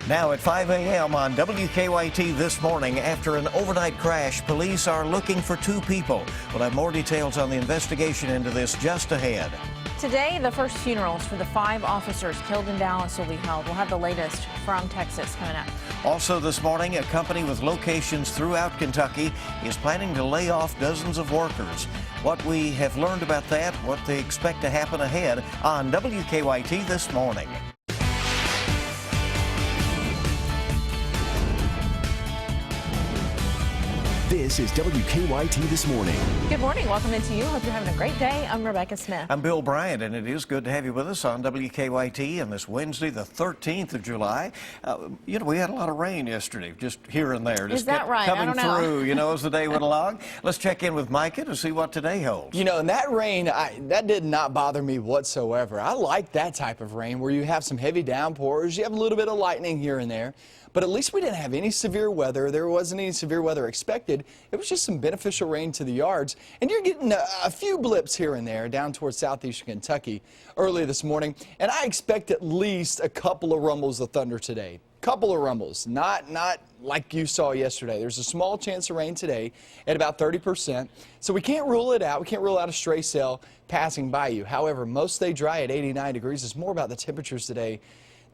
Now at 5 a.m. on WKYT this morning, after an overnight crash, police are looking for two people. We'll have more details on the investigation into this just ahead. Today, the first funerals for the 5 officers killed in Dallas will be held. We'll have the latest from Texas coming up. Also this morning, a company with locations throughout Kentucky is planning to lay off dozens of workers. What we have learned about that, what they expect to happen ahead on WKYT this morning. This is WKYT This Morning. Good morning. Welcome into you. Hope you're having a great day. I'm Rebecca Smith. I'm Bill Bryant, and it is good to have you with us on WKYT on this Wednesday, the 13th of July. We had a lot of rain yesterday, just here and there. Is that right? Coming I don't know. through, as the day went along. Let's check in with Micah to see what today holds. And that rain, that did not bother me whatsoever. I like that type of rain where you have some heavy downpours, you have a little bit of lightning here and there. But at least we didn't have any severe weather. There wasn't any severe weather expected. It was just some beneficial rain to the yards. And you're getting a few blips here and there down towards southeastern Kentucky early this morning. And I expect at least a couple of rumbles of thunder today. Couple of rumbles, not like you saw yesterday. There's a small chance of rain today at about 30%. So we can't rule it out. We can't rule out a stray cell passing by you. However, most stay dry at 89 degrees. It's more about the temperatures today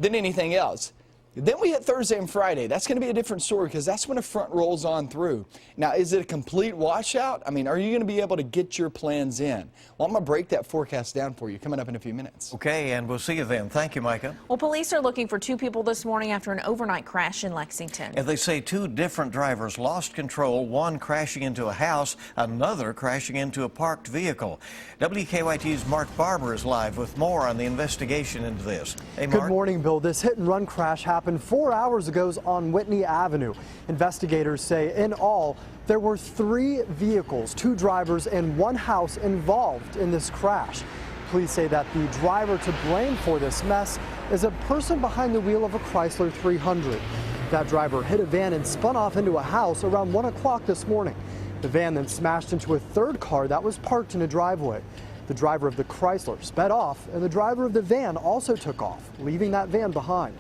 than anything else. Then we hit Thursday and Friday. That's going to be a different story because that's when a front rolls on through. Now, is it a complete washout? I mean, are you going to be able to get your plans in? Well, I'm going to break that forecast down for you coming up in a few minutes. Okay, and we'll see you then. Thank you, Micah. Well, police are looking for 2 people this morning after an overnight crash in Lexington. And they say 2 different drivers lost control, one crashing into a house, another crashing into a parked vehicle. WKYT's Mark Barber is live with more on the investigation into this. Hey, Mark. Good morning, Bill. This hit-and-run crash happened 4 hours ago on Whitney Avenue. Investigators say in all, there were 3 vehicles, 2 drivers, and 1 house involved in this crash. Police say that the driver to blame for this mess is a person behind the wheel of a Chrysler 300. That driver hit a van and spun off into a house around 1 o'clock this morning. The van then smashed into a 3rd car that was parked in a driveway. The driver of the Chrysler sped off, and the driver of the van also took off, leaving that van behind.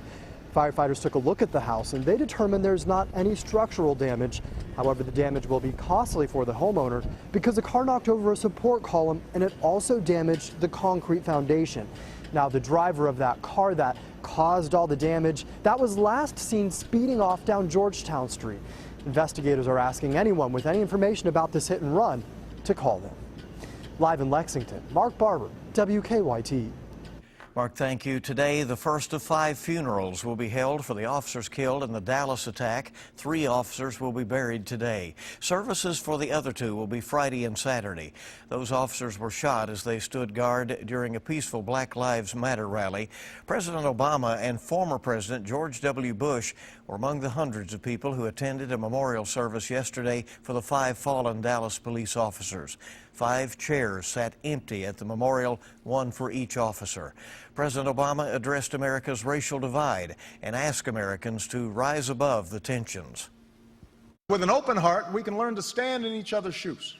Firefighters took a look at the house and they determined there's not any structural damage. However, the damage will be costly for the homeowner because the car knocked over a support column and it also damaged the concrete foundation. Now, the driver of that car that caused all the damage, that was last seen speeding off down Georgetown Street. Investigators are asking anyone with any information about this hit and run to call them. Live in Lexington, Mark Barber, WKYT. Mark, thank you. Today, the first of 5 funerals will be held for the officers killed in the Dallas attack. 3 officers will be buried today. Services for the other 2 will be Friday and Saturday. Those officers were shot as they stood guard during a peaceful Black Lives Matter rally. President Obama and former President George W. Bush were among the hundreds of people who attended a memorial service yesterday for the 5 fallen Dallas police officers. 5 chairs sat empty at the memorial, 1 for each officer. President Obama addressed America's racial divide and asked Americans to rise above the tensions. With an open heart, we can learn to stand in each other's shoes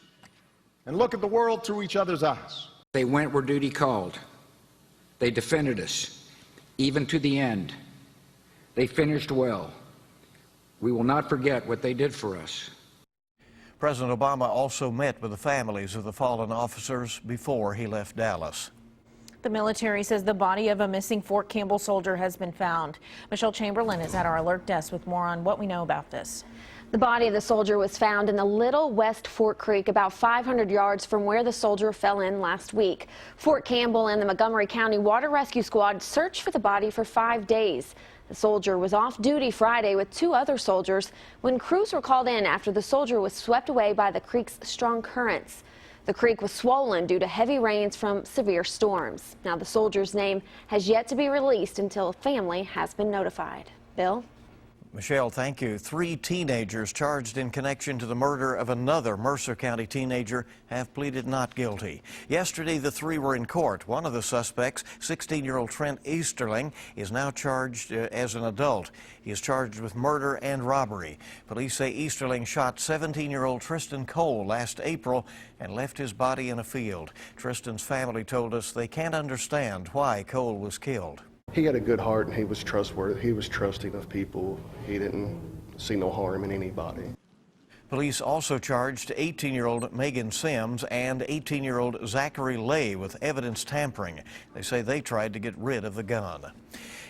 and look at the world through each other's eyes. They went where duty called. They defended us, even to the end. They finished well. We will not forget what they did for us. President Obama also met with the families of the fallen officers before he left Dallas. The military says the body of a missing Fort Campbell soldier has been found. Michelle Chamberlain is at our alert desk with more on what we know about this. The body of the soldier was found in the Little West Fort Creek, about 500 yards from where the soldier fell in last week. Fort Campbell and the Montgomery County Water Rescue Squad searched for the body for 5 days. The soldier was off duty Friday with 2 other soldiers when crews were called in after the soldier was swept away by the creek's strong currents. The creek was swollen due to heavy rains from severe storms. Now, the soldier's name has yet to be released until a family has been notified. Bill? Michelle, thank you. 3 teenagers charged in connection to the murder of another Mercer County teenager have pleaded not guilty. Yesterday, the 3 were in court. One of the suspects, 16-year-old Trent Easterling, is now charged as an adult. He is charged with murder and robbery. Police say Easterling shot 17-year-old Tristan Cole last April and left his body in a field. Tristan's family told us they can't understand why Cole was killed. he had a good heart and he was trustworthy. He was trusting of people. He didn't see no harm in anybody. Police also charged 18-year-old Megan Sims and 18-year-old Zachary Lay with evidence tampering. They say they tried to get rid of the gun.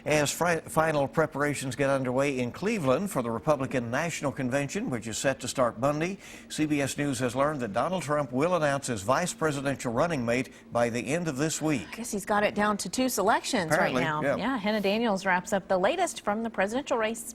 As final preparations get underway in Cleveland for the Republican National Convention, which is set to start Monday, CBS News has learned that Donald Trump will announce his vice presidential running mate by the end of this week. I guess he's got it down to 2 selections Apparently, right now. yeah. Hannah Daniels wraps up the latest from the presidential race.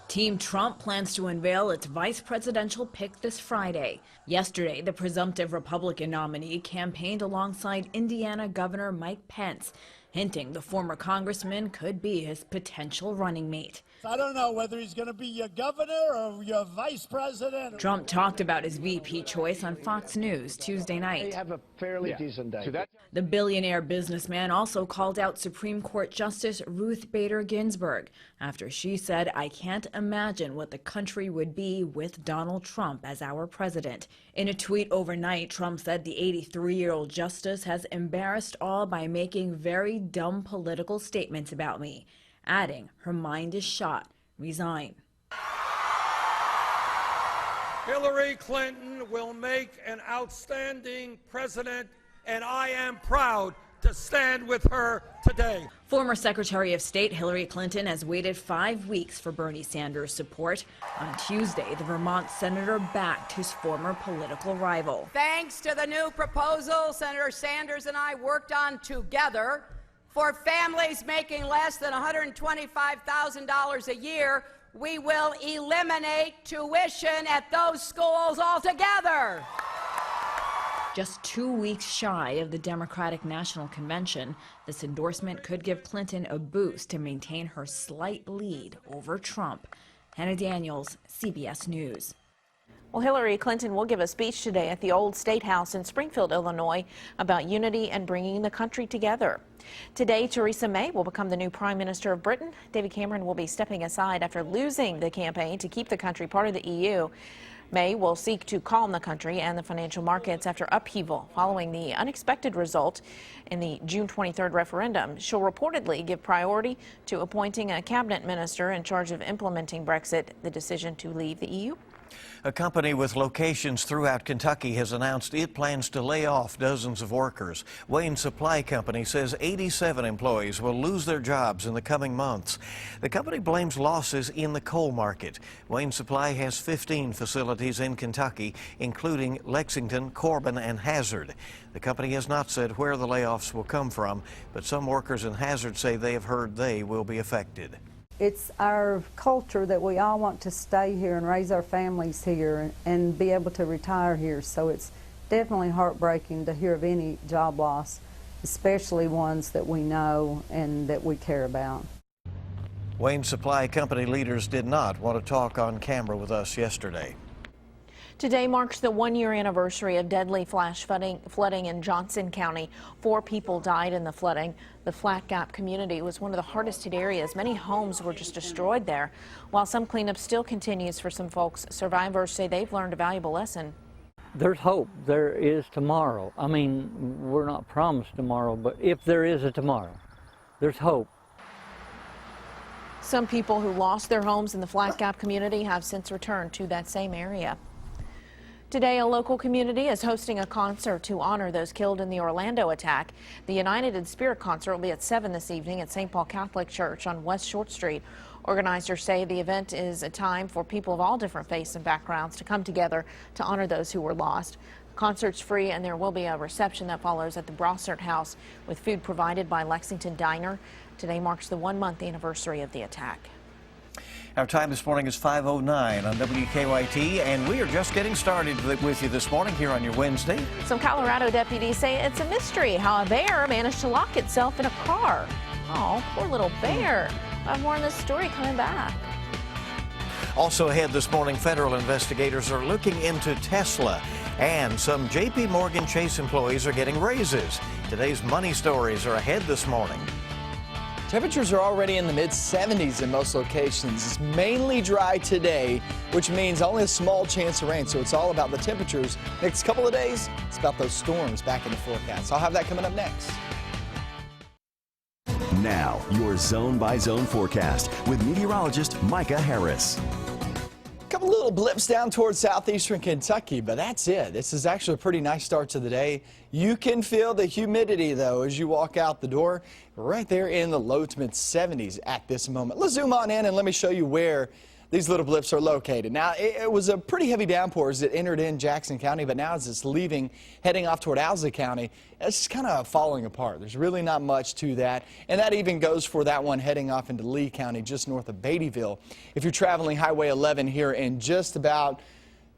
Team Trump plans to unveil its vice presidential pick this Friday. Yesterday, the presumptive Republican nominee campaigned alongside Indiana Governor Mike Pence, hinting the former congressman could be his potential running mate. I don't know whether he's going to be your governor or your vice president. Trump talked about his VP choice on Fox News Tuesday night. They have a fairly decent day. The billionaire businessman also called out Supreme Court Justice Ruth Bader Ginsburg after she said, "I can't imagine what the country would be with Donald Trump as our president." In a tweet overnight, Trump said the 83-year-old justice has embarrassed all by making very dumb political statements about me, adding, "Her mind is shot. Resign." Hillary Clinton will make an outstanding president, and I am proud to stand with her today. Former Secretary of State Hillary Clinton has waited 5 weeks for Bernie Sanders' support. On Tuesday, the Vermont senator backed his former political rival. Thanks to the new proposal Senator Sanders and I worked on together, for families making less than $125,000 a year, we will eliminate tuition at those schools altogether. Just 2 weeks shy of the Democratic National Convention, this endorsement could give Clinton a boost to maintain her slight lead over Trump. Hannah Daniels, CBS News. Well, Hillary Clinton will give a speech today at the Old State House in Springfield, Illinois, about unity and bringing the country together. Today, Theresa May will become the new Prime Minister of Britain. David Cameron will be stepping aside after losing the campaign to keep the country part of the EU. May will seek to calm the country and the financial markets after upheaval following the unexpected result in the June 23rd referendum. She'll reportedly give priority to appointing a cabinet minister in charge of implementing Brexit, the decision to leave the EU. A company with locations throughout Kentucky has announced it plans to lay off dozens of workers. Wayne Supply Company says 87 employees will lose their jobs in the coming months. The company blames losses in the coal market. Wayne Supply has 15 facilities in Kentucky, including Lexington, Corbin, and Hazard. The company has not said where the layoffs will come from, but some workers in Hazard say they have heard they will be affected. It's our culture that we all want to stay here and raise our families here and be able to retire here. So it's definitely heartbreaking to hear of any job loss, especially ones that we know and that we care about. Wayne Supply Company leaders did not want to talk on camera with us yesterday. Today marks the 1-year anniversary of deadly flash flooding in Johnson County. 4 people died in the flooding. The Flat Gap community was one of the hardest hit areas. Many homes were just destroyed there. While some cleanup still continues for some folks, survivors say they've learned a valuable lesson. There's hope. There is tomorrow. I mean, we're not promised tomorrow, but if there is a tomorrow, there's hope. Some people who lost their homes in the Flat Gap community have since returned to that same area. Today, a local community is hosting a concert to honor those killed in the Orlando attack. The United in Spirit concert will be at 7 this evening at St. Paul Catholic Church on West Short Street. Organizers say the event is a time for people of all different faiths and backgrounds to come together to honor those who were lost. The concert's free, and there will be a reception that follows at the Brossart House with food provided by Lexington Diner. Today marks the 1-month anniversary of the attack. Our time this morning is 5:09 on WKYT, and we are just getting started with you this morning here on your Wednesday. Some Colorado deputies say it's a mystery how a bear managed to lock itself in a car. Oh, poor little bear. We'll have more on this story coming back. Also ahead this morning, federal investigators are looking into Tesla, and some J.P. Morgan Chase employees are getting raises. Today's money stories are ahead this morning. Temperatures are already in the mid-70s in most locations. It's mainly dry today, which means only a small chance of rain. So it's all about the temperatures. Next couple of days, it's about those storms back in the forecast. I'll have that coming up next. Now, your zone-by-zone forecast with meteorologist Micah Harris. Couple little blips down towards southeastern Kentucky, but that's it. This is actually a pretty nice start to the day. You can feel the humidity, though, as you walk out the door, right there in the low to mid 70s at this moment. Let's zoom on in and let me show you where these little blips are located. Now, it was a pretty heavy downpour as it entered in Jackson County, but now as it's leaving, heading off toward Owsley County, it's just kind of falling apart. There's really not much to that, and that even goes for that one heading off into Lee County, just north of Beattyville. If you're traveling Highway 11 here in just about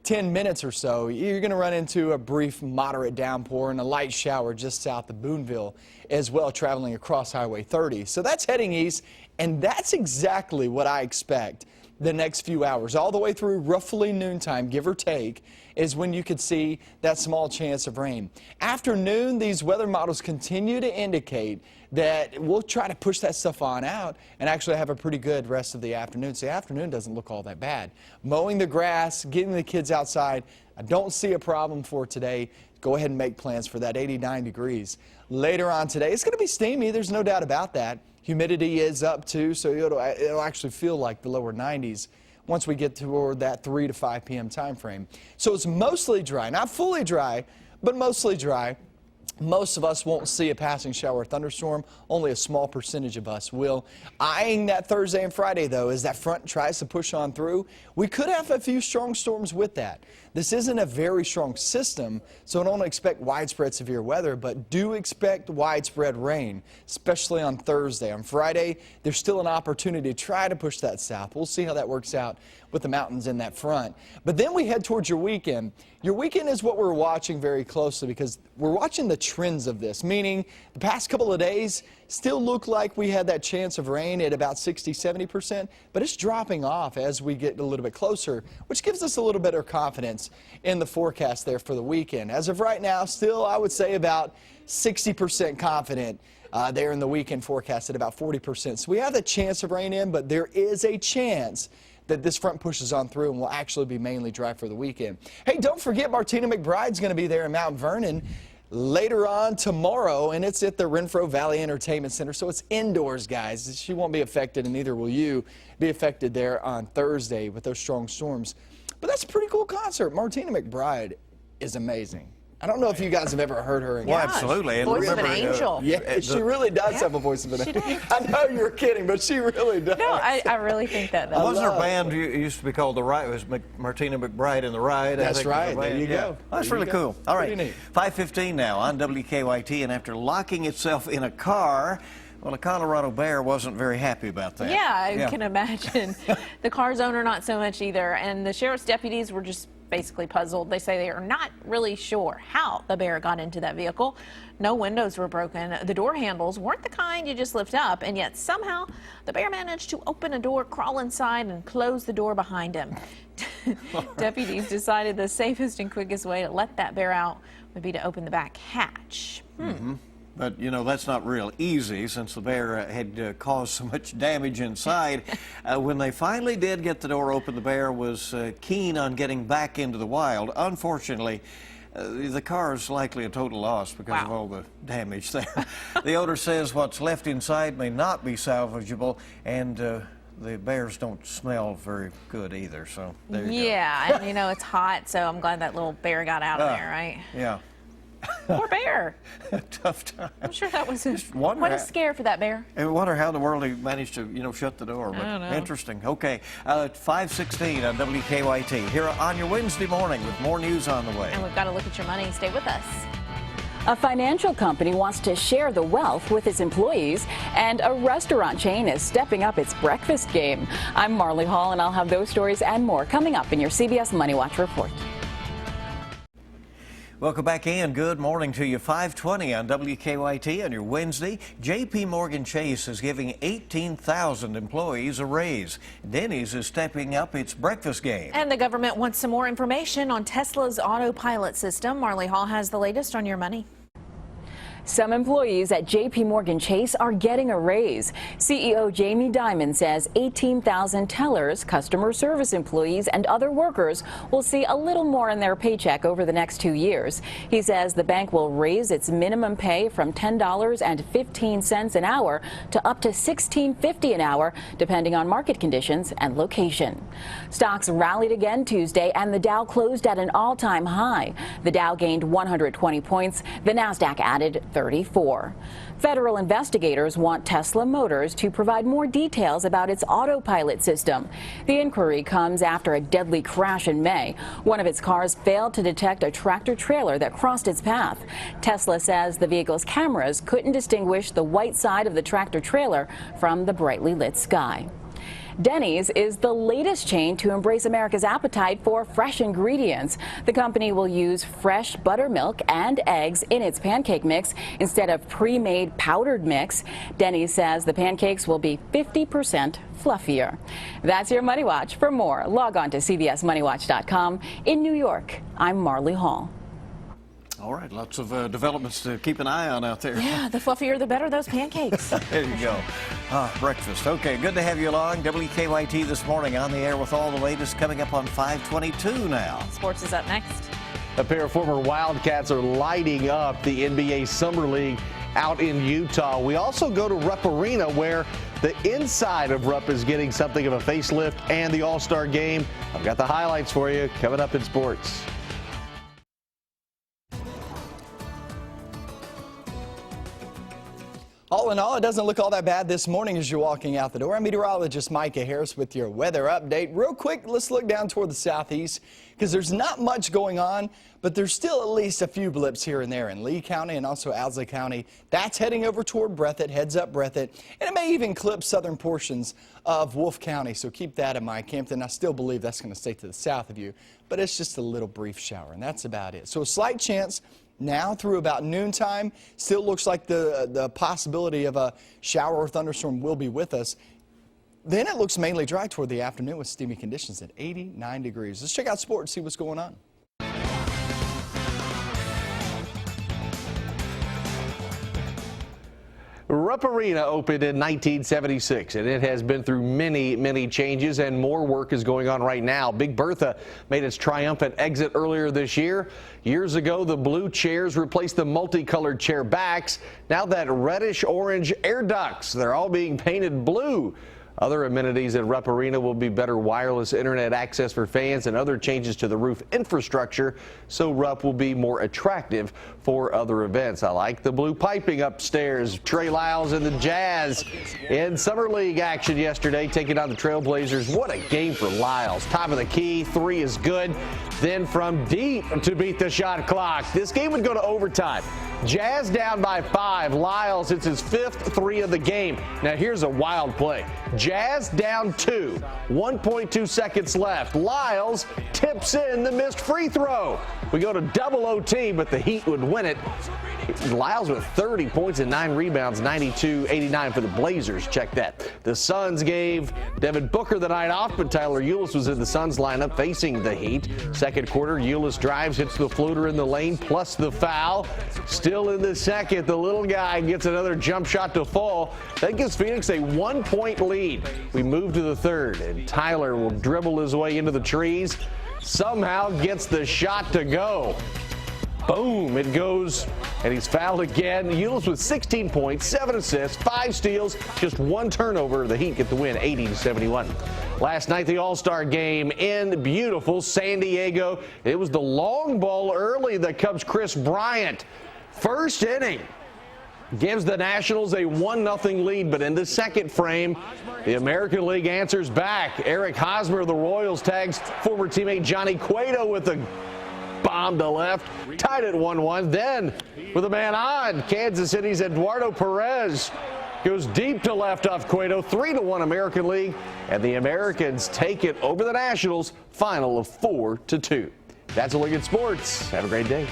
10 minutes or so, you're going to run into a brief moderate downpour and a light shower just south of Boonville as well, traveling across Highway 30. So that's heading east, and that's exactly what I expect the next few hours, all the way through roughly noontime, give or take, is when you could see that small chance of rain. After noon, these weather models continue to indicate that we'll try to push that stuff on out and actually have a pretty good rest of the afternoon. So the afternoon doesn't look all that bad. Mowing the grass, getting the kids outside, I don't see a problem for today. Go ahead and make plans for that 89 degrees. Later on today, it's going to be steamy, there's no doubt about that. Humidity is up too, so it'll actually feel like the lower 90s once we get toward that 3 to 5 p.m. time frame. So it's mostly dry, not fully dry, but mostly dry. Most of us won't see a passing shower or thunderstorm. Only a small percentage of us will. Eyeing that Thursday and Friday, though, as that front tries to push on through, we could have a few strong storms with that. This isn't a very strong system, so don't expect widespread severe weather, but do expect widespread rain, especially on Thursday. On Friday, there's still an opportunity to try to push that south. We'll see how that works out with the mountains in that front. But then we head towards your weekend. Your weekend is what we're watching very closely because we're watching the trends of this, meaning the past couple of days still look like we had that chance of rain at about 60–70%, but it's dropping off as we get a little bit closer, which gives us a little better confidence in the forecast there for the weekend. As of right now, still I would say about 60% confident there in the weekend forecast at about 40%. So we have a chance of rain in, but there is a chance that this front pushes on through and will actually be mainly dry for the weekend. Hey, don't forget Martina McBride's going to be there in Mount Vernon later on tomorrow, and it's at the Renfro Valley Entertainment Center, so it's indoors, guys. She won't be affected, and neither will you be affected there on Thursday with those strong storms. But that's a pretty cool concert. Martina McBride is amazing. I don't know if you guys have ever heard her. Well, absolutely. And voice of an angel. Yeah, she really does have a voice of an angel. I know you're kidding, but she really does. No, I really think that. Wasn't her band used to be called The Ride? It was Martina McBride and The Ride. That's right. There you go. That's really cool. All right. 5:15 now on WKYT, and after locking itself in a car, well, a Colorado bear wasn't very happy about that. Yeah, I can imagine. The car's owner not so much either, and the sheriff's deputies were just basically puzzled. They say they are not really sure how the bear got into that vehicle. No windows were broken. The door handles weren't the kind you just lift up, and yet somehow the bear managed to open a door, crawl inside, and close the door behind him. Deputies decided the safest and quickest way to let that bear out would be to open the back hatch. But, you know, that's not real easy since the bear had caused so much damage inside. When they finally did get the door open, the bear was keen on getting back into the wild. Unfortunately, the car is likely a total loss because of all the damage there. The owner says what's left inside may not be salvageable, and the bears don't smell very good either, so there you go. Yeah, and you know, it's hot, so I'm glad that little bear got out of there, right? Yeah. Poor bear. Tough time. I'm sure that was quite a scare for that bear. I wonder how in the world he managed to, you know, shut the door. But I don't know. Interesting. Okay, 5:16 on WKYT here on your Wednesday morning with more news on the way. And we've got to look at your money. Stay with us. A financial company wants to share the wealth with its employees, and a restaurant chain is stepping up its breakfast game. I'm Marley Hall, and I'll have those stories and more coming up in your CBS Money Watch report. Welcome back in. Good morning to you. 5:20 on WKYT on your Wednesday. J.P. Morgan Chase is giving 18,000 employees a raise. Denny's is stepping up its breakfast game. And the government wants some more information on Tesla's autopilot system. Marley Hall has the latest on your money. Some employees at JP Morgan Chase are getting a raise. CEO Jamie Dimon says 18,000 tellers, customer service employees, and other workers will see a little more in their paycheck over the next 2 years. He says the bank will raise its minimum pay from $10.15 an hour to up to $16.50 an hour, depending on market conditions and location. Stocks rallied again Tuesday, and the Dow closed at an all-time high. The Dow gained 120 points. The Nasdaq added 34. Federal investigators want Tesla Motors to provide more details about its autopilot system. The inquiry comes after a deadly crash in May. One of its cars failed to detect a tractor-trailer that crossed its path. Tesla says the vehicle's cameras couldn't distinguish the white side of the tractor-trailer from the brightly lit sky. Denny's is the latest chain to embrace America's appetite for fresh ingredients. The company will use fresh buttermilk and eggs in its pancake mix instead of pre-made powdered mix. Denny's says the pancakes will be 50% fluffier. That's your Money Watch. For more, log on to CBSMoneyWatch.com. In New York, I'm Marley Hall. All right, lots of developments to keep an eye on out there. Yeah, the fluffier the better, those pancakes. There you go. Breakfast. Okay, good to have you along. WKYT this morning on the air with all the latest coming up on 522 now. Sports is up next. A pair of former Wildcats are lighting up the NBA Summer League out in Utah. We also go to Rupp Arena, where the inside of Rupp is getting something of a facelift, and the All-Star Game. I've got the highlights for you coming up in sports. All in all, it doesn't look all that bad this morning as you're walking out the door. I'm meteorologist Micah Harris with your weather update. Real quick, let's look down toward the southeast because there's not much going on, but there's still at least a few blips here and there in Lee County and also Owsley County. That's heading over toward Breathitt, heads up Breathitt, and it may even clip southern portions of Wolfe County, so keep that in mind. Campton, I still believe that's going to stay to the south of you, but it's just a little brief shower, and that's about it. So a slight chance now through about noontime. Still looks like the possibility of a shower or thunderstorm will be with us. Then it looks mainly dry toward the afternoon with steamy conditions at 89 degrees. Let's check out sports, see what's going on. Rupp Arena opened in 1976, and it has been through many changes, and more work is going on right now. Big Bertha made its triumphant exit earlier this year. Years ago, the blue chairs replaced the multicolored chair backs. Now that reddish-orange air ducts, they're all being painted blue. Other amenities at Rupp Arena will be better wireless internet access for fans and other changes to the roof infrastructure, so Rupp will be more attractive for other events. I like the blue piping upstairs. Trey Lyles and the Jazz in Summer League action yesterday, taking on the Trailblazers. What a game for Lyles. Top of the key, three is good. Then from deep to beat the shot clock. This game would go to overtime. Jazz down by 5. Lyles hits his 5th three of the game. Now here's a wild play. Jazz down 2. 1.2 seconds left. Lyles tips in the missed free throw. We go to double OT, but the Heat would win it. Lyles with 30 points and 9 rebounds, 92-89 for the Blazers. Check that. The Suns gave Devin Booker the night off, but Tyler Ulis was in the Suns lineup facing the Heat. Second quarter, Ulis drives, hits the floater in the lane, plus the foul. Still in the second, the little guy gets another jump shot to fall. That gives Phoenix a 1-point lead. We move to the third, and Tyler will dribble his way into the trees. Somehow gets the shot to go. Boom, it goes, and he's fouled again. Ulis with 16 points, 7 assists, 5 steals, just 1 turnover. The Heat get the win, 80-71. Last night, the All-Star Game in beautiful San Diego. It was the long ball early that Cubs' Chris Bryant. First inning gives the Nationals a 1-0 lead, but in the second frame, the American League answers back. Eric Hosmer of the Royals tags former teammate Johnny Cueto with a bomb to left, tied at 1-1. Then, with a man on, Kansas City's Eduardo Perez goes deep to left off Cueto. 3-1 American League, and the Americans take it over the Nationals, final of 4-2. That's a look at sports. Have a great day.